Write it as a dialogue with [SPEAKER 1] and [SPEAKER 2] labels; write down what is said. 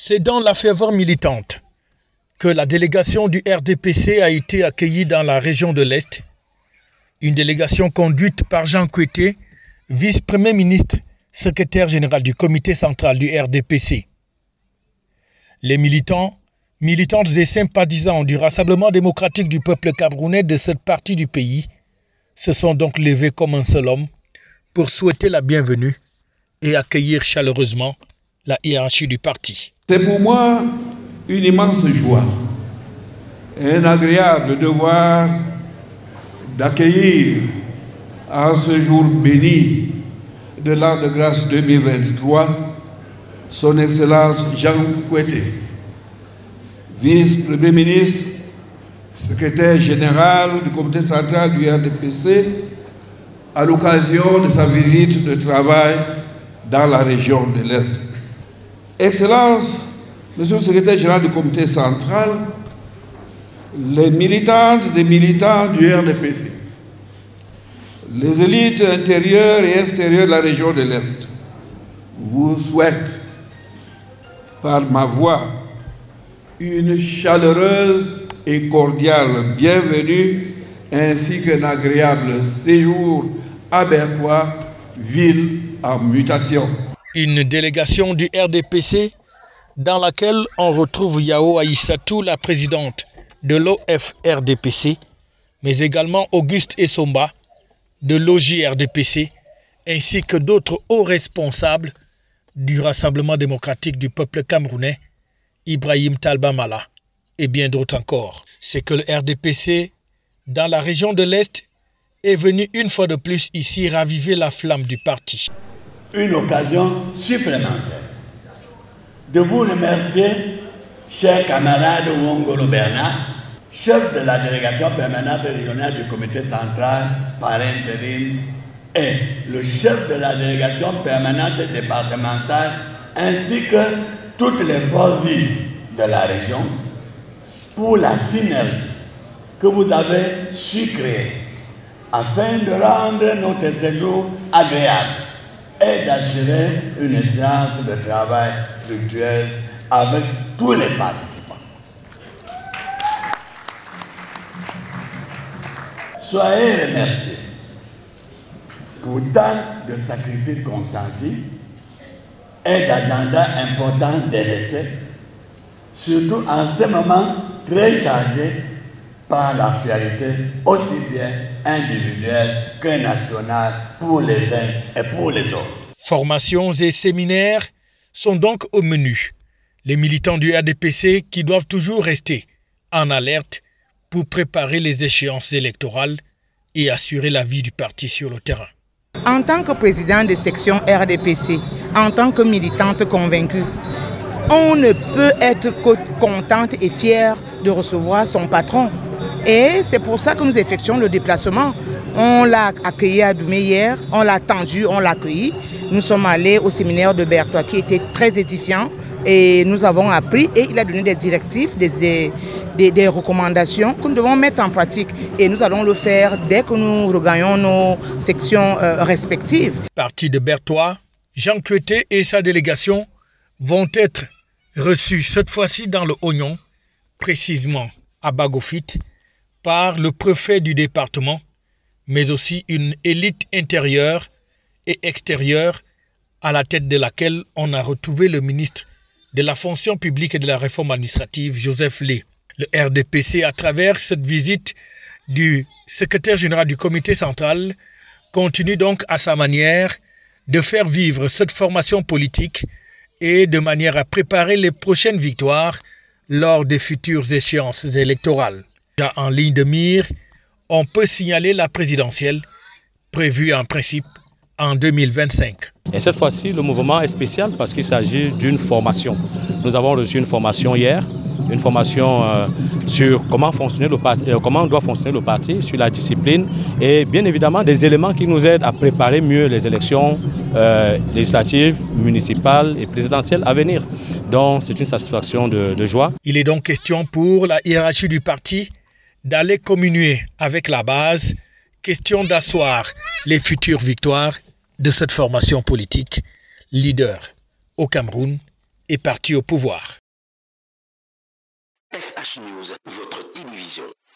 [SPEAKER 1] C'est dans la ferveur militante que la délégation du RDPC a été accueillie dans la région de l'Est. Une délégation conduite par Jean Kouété, vice-premier ministre, secrétaire général du comité central du RDPC. Les militants, militantes et sympathisants du Rassemblement démocratique du peuple camerounais de cette partie du pays se sont donc levés comme un seul homme pour souhaiter la bienvenue et accueillir chaleureusement la hiérarchie du parti.
[SPEAKER 2] C'est pour moi une immense joie et un agréable devoir d'accueillir en ce jour béni de l'an de grâce 2023 son Excellence Jean Kouété, vice-premier ministre, secrétaire général du comité central du RDPC, à l'occasion de sa visite de travail dans la région de l'Est. Excellence, Monsieur le secrétaire général du comité central, les militantes et militants du RDPC, les élites intérieures et extérieures de la région de l'Est, vous souhaitent, par ma voix, une chaleureuse et cordiale bienvenue ainsi qu'un agréable séjour à Bertoua, ville en mutation.
[SPEAKER 1] Une délégation du RDPC dans laquelle on retrouve Yao Aïssatou, la présidente de l'OFRDPC, mais également Auguste Essomba de l'OJRDPC, ainsi que d'autres hauts responsables du Rassemblement démocratique du peuple camerounais, Ibrahim Talba Mala, et bien d'autres encore. C'est que le RDPC, dans la région de l'Est, est venu une fois de plus ici raviver la flamme du parti.
[SPEAKER 3] Une occasion supplémentaire de vous remercier, cher camarade Wongolo Bernard, chef de la délégation permanente régionale du comité central par intérim, et le chef de la délégation permanente départementale, ainsi que toutes les forces vives de la région, pour la synergie que vous avez su créer afin de rendre notre séjour agréable et d'assurer une séance de travail fructueuse avec tous les participants. Soyez remerciés pour tant de sacrifices consentis et d'agendas importants délaissés, surtout en ce moment très chargé par l'actualité aussi bien individuelle que nationale pour les uns et pour les autres.
[SPEAKER 1] Formations et séminaires sont donc au menu. Les militants du RDPC qui doivent toujours rester en alerte pour préparer les échéances électorales et assurer la vie du parti sur le terrain.
[SPEAKER 4] En tant que président de section RDPC, en tant que militante convaincue, on ne peut être que contente et fière de recevoir son patron. Et c'est pour ça que nous effectuons le déplacement. On l'a accueilli à Doumé hier, on l'a attendu, on l'a accueilli. Nous sommes allés au séminaire de Bertoua qui était très édifiant et nous avons appris et il a donné des directives, des recommandations que nous devons mettre en pratique. Et nous allons le faire dès que nous regagnons nos sections respectives.
[SPEAKER 1] Parti de Bertoua, Jean Kouété et sa délégation vont être reçus cette fois-ci dans le Oignon, précisément à Bagofit, par le préfet du département, mais aussi une élite intérieure et extérieure à la tête de laquelle on a retrouvé le ministre de la fonction publique et de la réforme administrative, Joseph Lé. Le RDPC, à travers cette visite du secrétaire général du comité central, continue donc à sa manière de faire vivre cette formation politique et de manière à préparer les prochaines victoires lors des futures échéances électorales. Déjà en ligne de mire, on peut signaler la présidentielle prévue en principe en 2025.
[SPEAKER 5] Et cette fois-ci, le mouvement est spécial parce qu'il s'agit d'une formation. Nous avons reçu une formation hier, une formation sur comment doit fonctionner le parti, sur la discipline et bien évidemment des éléments qui nous aident à préparer mieux les élections législatives, municipales et présidentielles à venir. Donc c'est une satisfaction de joie.
[SPEAKER 1] Il est donc question pour la hiérarchie du parti d'aller communier avec la base, question d'asseoir les futures victoires de cette formation politique, leader au Cameroun et parti au pouvoir.
[SPEAKER 6] FH News, votre télévision.